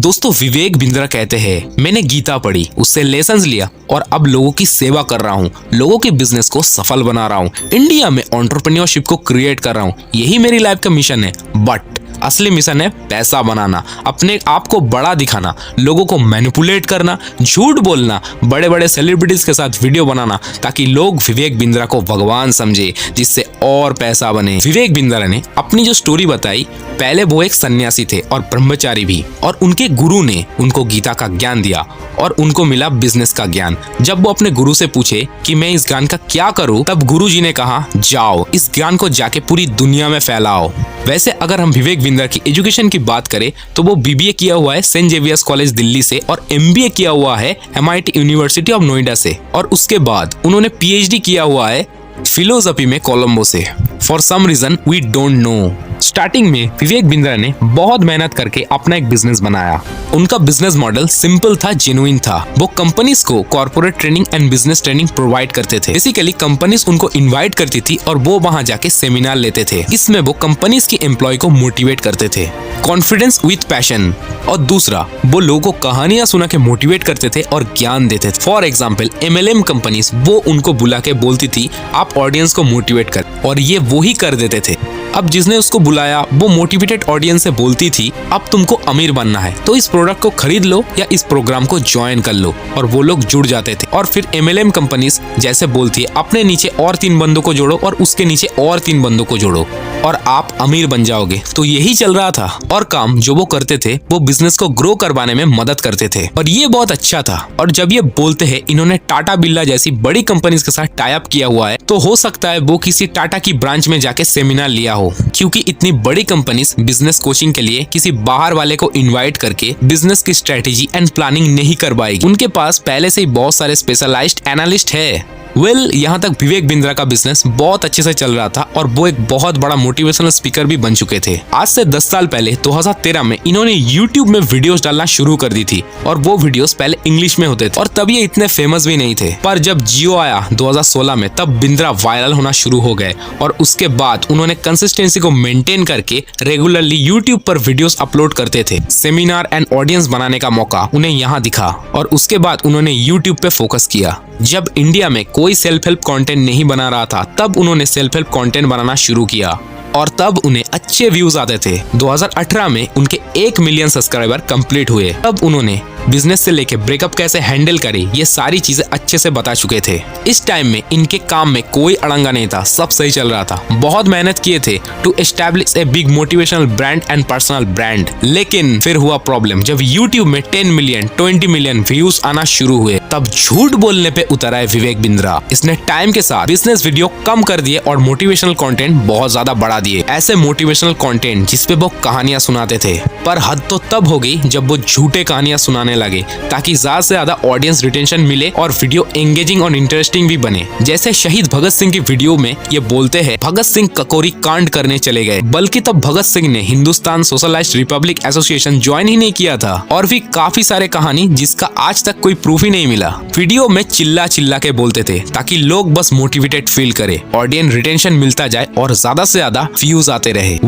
दोस्तों विवेक बिंद्रा कहते हैं, मैंने गीता पढ़ी, उससे लेसन्स लिया और अब लोगों की सेवा कर रहा हूँ, लोगों के बिजनेस को सफल बना रहा हूँ, इंडिया में एंटरप्रेन्योरशिप को क्रिएट कर रहा हूँ। यही मेरी लाइफ का मिशन है। बट असली मिशन है पैसा बनाना, अपने आप को बड़ा दिखाना, लोगों को मैनिपुलेट करना, झूठ बोलना, बड़े बड़े सेलिब्रिटीज के साथ वीडियो बनाना ताकि लोग विवेक बिंद्रा को भगवान समझे, जिससे और पैसा बने। विवेक बिंद्रा ने अपनी जो स्टोरी बताई, पहले वो एक सन्यासी थे और ब्रह्मचारी भी, और उनके गुरु ने उनको गीता का ज्ञान दिया और उनको मिला बिजनेस का ज्ञान। जब वो अपने गुरु से पूछे कि मैं इस ज्ञान का क्या करूं, तब गुरु जी ने कहा, जाओ इस ज्ञान को जाके पूरी दुनिया में फैलाओ। वैसे अगर हम विवेक बिंद्रा की एजुकेशन की बात करें तो वो बीबीए किया हुआ है सेंट जेवियर्स कॉलेज दिल्ली से और एमबीए किया हुआ है MIT यूनिवर्सिटी ऑफ नोएडा से, और उसके बाद उन्होंने PhD किया हुआ है फिलोसफी में कोलंबो से। For some reason we don't know. Starting में विवेक बिंद्रा ने बहुत मेहनत करके अपना एक बिजनेस बनाया। उनका बिजनेस मॉडल सिंपल था, जेन्युइन था। वो कंपनीज को corporate training and business training provide करते थे। बेसिकली कंपनीज उनको इनवाइट करती थी और वो वहां जाके सेमिनार लेते थे। इसमें वो कंपनीज की एम्प्लॉय को मोटिवेट करते थे, कॉन्फिडेंस विथ पैशन। और दूसरा, वो लोगों को कहानियां सुना के मोटिवेट करते थे और ज्ञान देते थे। फॉर एग्जाम्पल MLM कंपनीज वो उनको बुला के बोलती थी, आप ऑडियंस को मोटिवेट कर, और ये वो ही कर देते थे। अब जिसने उसको बुलाया वो मोटिवेटेड ऑडियंस से बोलती थी, अब तुमको अमीर बनना है तो इस प्रोडक्ट को खरीद लो या इस प्रोग्राम को ज्वाइन कर लो, और वो लोग जुड़ जाते थे। और फिर MLM कंपनीज जैसे बोलती है, अपने नीचे और 3 बंदों को जोड़ो और उसके नीचे और 3 बंदों को जोड़ो और आप अमीर बन जाओगे। तो यही चल रहा था, और काम जो वो करते थे वो बिजनेस को ग्रो करवाने में मदद करते थे, और ये बहुत अच्छा था। और जब ये बोलते हैं इन्होंने टाटा बिरला जैसी बड़ी कंपनीज के साथ टाई अप किया हुआ है, तो हो सकता है वो किसी टाटा की ब्रांच में जाके सेमिनार लिया हो, क्योंकि इतनी बड़ी कंपनीज बिजनेस कोचिंग के लिए किसी बाहर वाले को इनवाइट करके बिजनेस की स्ट्रेटेजी एंड प्लानिंग नहीं करवाएगी। उनके पास पहले से ही बहुत सारे स्पेशलाइज्ड एनालिस्ट है। यहाँ तक विवेक बिंद्रा का बिजनेस बहुत अच्छे से चल रहा था और वो एक बहुत बड़ा मोटिवेशनल स्पीकर भी बन चुके थे। आज से 10 साल पहले 2013 में इन्होंने YouTube में वीडियोस डालना शुरू कर दी थी, और वो वीडियोस पहले इंग्लिश में होते थे और तब ये इतने फेमस भी नहीं थे। पर जब जियो आया 2016 में, तब बिंद्रा वायरल होना शुरू हो गए, और उसके बाद उन्होंने कंसिस्टेंसी को मेंटेन करके रेगुलरली YouTube पर वीडियोस अपलोड करते थे। सेमिनार एंड ऑडियंस बनाने का मौका उन्हें यहाँ दिखा, और उसके बाद उन्होंने YouTube पे फोकस किया। जब इंडिया में कोई सेल्फ हेल्प कंटेंट नहीं बना रहा था, तब उन्होंने सेल्फ हेल्प कंटेंट बनाना शुरू किया, और तब उन्हें अच्छे व्यूज आते थे। 2018 में उनके 1 मिलियन सब्सक्राइबर कंप्लीट हुए। तब उन्होंने बिजनेस से लेके ब्रेकअप कैसे हैंडल करे, ये सारी चीजें अच्छे से बता चुके थे। इस टाइम में इनके काम में कोई अड़ंगा नहीं था, सब सही चल रहा था। बहुत मेहनत किए थे to establish a big motivational brand and personal brand. लेकिन फिर हुआ प्रॉब्लम। जब YouTube में 10 मिलियन 20 मिलियन व्यूज आना शुरू हुए, तब झूठ बोलने पे उतर आए विवेक बिंद्रा। इसने टाइम के साथ बिजनेस वीडियो कम कर दिए और मोटिवेशनल कंटेंट बहुत ज्यादा बढ़ा दिए। ऐसे मोटिवेशनल कंटेंट जिसपे वो कहानियां सुनाते थे, पर हद तो तब हो गई जब वो झूठे कहानियां सुनाने लगे, ताकि ज्यादा से ज्यादा ऑडियंस रिटेंशन मिले और वीडियो एंगेजिंग और इंटरेस्टिंग भी बने। जैसे शहीद भगत सिंह की वीडियो में ये बोलते हैं, भगत सिंह ककोरी कांड करने चले गए, बल्कि तब भगत सिंह ने Hindustan socialized republic association join ही नहीं किया था। और भी काफी सारे कहानी जिसका आज तक कोई प्रूफ ही नहीं मिला। वीडियो में चिल्ला चिल्ला के बोलते थे ताकि लोग बस मोटिवेटेड फील करे, ऑडियंस रिटेंशन मिलता जाए और ज्यादा से ज्यादा व्यूज आते रहे।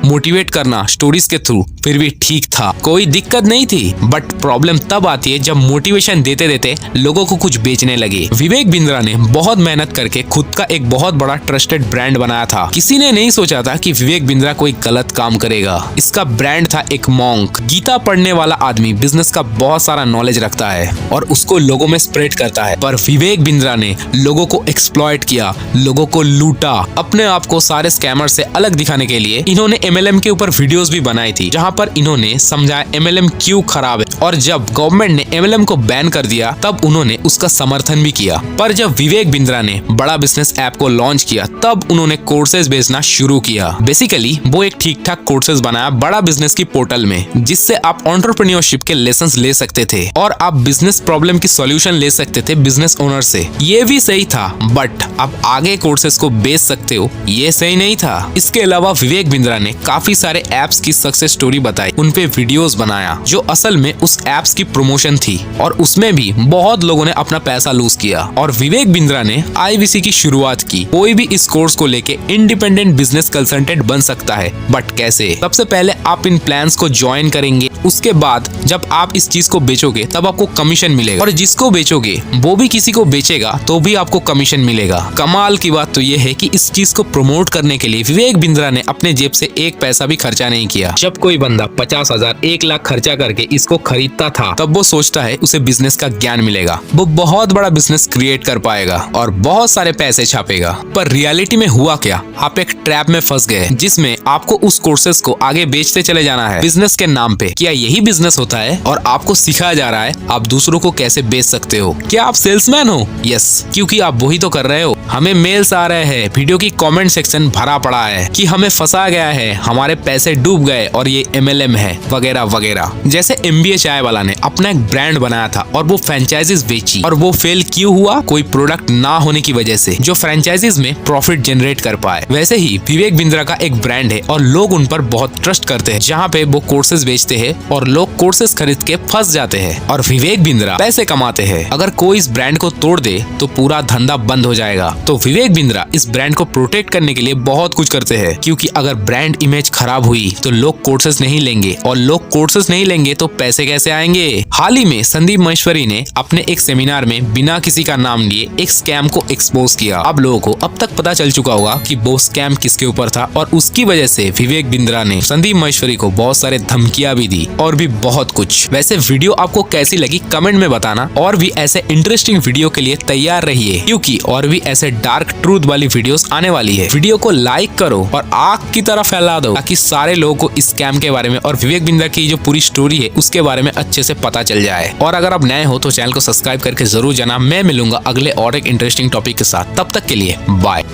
मोटिवेट करना स्टोरीज के थ्रू फिर भी ठीक था, कोई दिक्कत नहीं थी। बट प्रॉब्लम तब आती है जब मोटिवेशन देते देते लोगों को कुछ बेचने लगे। विवेक बिंद्रा ने बहुत मेहनत करके खुद का एक बहुत बड़ा ट्रस्टेड ब्रांड बनाया था। किसी ने नहीं सोचा था कि विवेक बिंद्रा कोई गलत काम करेगा। इसका ब्रांड था एक मॉन्क। गीता पढ़ने वाला आदमी बिजनेस का बहुत सारा नॉलेज रखता है और उसको लोगों में स्प्रेड करता है, पर विवेक बिंद्रा ने लोगों को एक्सप्लॉइट किया, लोगों को लूटा। अपने आप को सारे स्कैमर से अलग दिखाने के लिए इन्होंने MLM के ऊपर वीडियोस भी बनाई थी, जहां पर इन्होंने समझाया MLM क्यों खराब है। और जब गवर्नमेंट ने MLM को बैन कर दिया, तब उन्होंने उसका समर्थन भी किया। पर जब विवेक बिंद्रा ने बड़ा बिजनेस ऐप को लॉन्च किया, तब उन्होंने कोर्सेज बेचना शुरू किया। बेसिकली वो एक ठीक ठाक कोर्सेज बनाया बड़ा बिजनेस की पोर्टल में, जिससे आप एंटरप्रेन्योरशिप के लेसन्स ले सकते थे और आप बिजनेस प्रॉब्लम की सॉल्यूशन ले सकते थे बिजनेस ओनर से। ये भी सही था, बट अब आगे कोर्सेज को बेच सकते हो, ये सही नहीं था। इसके अलावा विवेक बिंद्रा ने काफी सारे एप्स की सक्सेस स्टोरी बताई, उन पे वीडियोस बनाया, जो असल में उस ऐप एप्स की प्रमोशन थी और उसमें भी बहुत लोगों ने अपना पैसा लूज किया और विवेक बिंद्रा ने IVC की शुरुआत की। कोई भी इस कोर्स को लेके इंडिपेंडेंट बिजनेस कंसल्टेंट बन सकता है, बट कैसे? सबसे पहले आप इन प्लान्स को ज्वाइन करेंगे, उसके बाद जब आप इस चीज को बेचोगे तब आपको कमीशन मिलेगा और जिसको बेचोगे वो भी किसी को बेचेगा तो भी आपको कमीशन मिलेगा। कमाल की बात तो ये है कि इस चीज को प्रमोट करने के लिए विवेक बिंद्रा ने अपने जेब से एक पैसा भी खर्चा नहीं किया। जब कोई बंदा 50,000 1 लाख खर्चा करके इसको खरीदता था तब वो सोचता है उसे बिजनेस का ज्ञान मिलेगा, वो बहुत बड़ा बिजनेस क्रिएट कर पाएगा और बहुत सारे पैसे छापेगा। पर रियलिटी में हुआ क्या? आप एक ट्रैप में फंस गए जिसमें आपको उस कोर्सेज को आगे बेचते चले जाना है बिजनेस के नाम पे। क्या यही बिजनेस होता है? और आपको सिखाया जा रहा है आप दूसरों को कैसे बेच सकते हो। क्या आप सेल्समैन हो? यस, क्योंकि आप वही तो कर रहे हो। हमें मेल्स आ रहे हैं, वीडियो की कमेंट सेक्शन भरा पड़ा है कि हमें फंसा गया है, हमारे पैसे डूब गए और ये MLM है वगैरह वगैरह। जैसे MBA चाय वाला ने अपना एक ब्रांड बनाया था और वो फ्रेंचाइजीज बेची और वो फेल क्यों हुआ? कोई प्रोडक्ट ना होने की वजह से जो फ्रेंचाइजीज में प्रॉफिट जनरेट कर पाए। वैसे ही विवेक बिंद्रा का एक ब्रांड है और लोग उन पर बहुत ट्रस्ट करते हैं, जहाँ पे वो कोर्सेज बेचते हैं और लोग कोर्सेज खरीद के फंस जाते हैं और विवेक बिंद्रा पैसे कमाते हैं। अगर कोई इस ब्रांड को तोड़ दे तो पूरा धंधा बंद हो जाएगा। तो विवेक बिंद्रा इस ब्रांड को प्रोटेक्ट करने के लिए बहुत कुछ करते हैं, क्योंकि अगर ब्रांड इमेज खराब हुई तो लोग कोर्सेज नहीं लेंगे और लोग कोर्सेज नहीं लेंगे तो पैसे कैसे आएंगे। हाल ही में संदीप महेश्वरी ने अपने एक सेमिनार में बिना किसी का नाम लिए एक स्कैम को एक्सपोज किया। अब लोगों को अब तक पता चल चुका होगा कि वो स्कैम किसके ऊपर था और उसकी वजह से विवेक बिंद्रा ने संदीप महेश्वरी को बहुत सारे धमकियां भी दी और भी बहुत कुछ। वैसे वीडियो आपको कैसी लगी कमेंट में बताना और भी ऐसे इंटरेस्टिंग वीडियो के लिए तैयार रहिए, क्योंकि और भी ऐसे डार्क ट्रूथ वाली वीडियोस आने वाली है। वीडियो को लाइक करो और आग की तरह फैला दो ताकि सारे लोगों को इस स्कैम के बारे में और विवेक बिंद्रा की जो पूरी स्टोरी है उसके बारे में अच्छे से पता चल जाए। और अगर आप नए हो तो चैनल को सब्सक्राइब करके जरूर जाना। मैं मिलूंगा अगले और एक इंटरेस्टिंग टॉपिक के साथ। तब तक के लिए बाय।